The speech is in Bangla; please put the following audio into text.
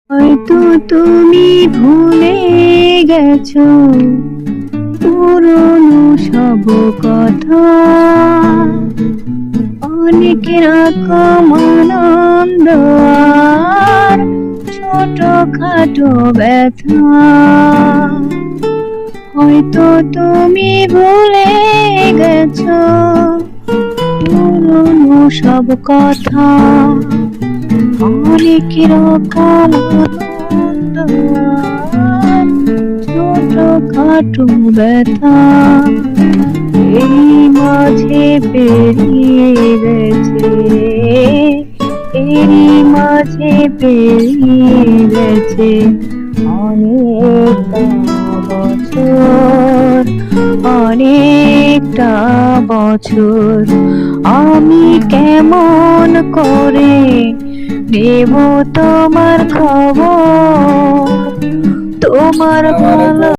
হয়তো তুমি ভুলে গেছো পুরনো সব কথা, অনেক রকম আনন্দ আর ছোটখাটো ব্যথা। হয়তো তুমি ভুলে গেছো পুরনো সব কথা, অনেক রকম আনন্দ আর ছোটখাটো ব্যথা। এই মাঝে পেরিয়ে গেছে, এরই মাঝে পেরিয়ে গেছে অনেকটা বছর, অনেকটা বছর। আমি কেমন করে নেব তোমার খবর, তোমার ভালো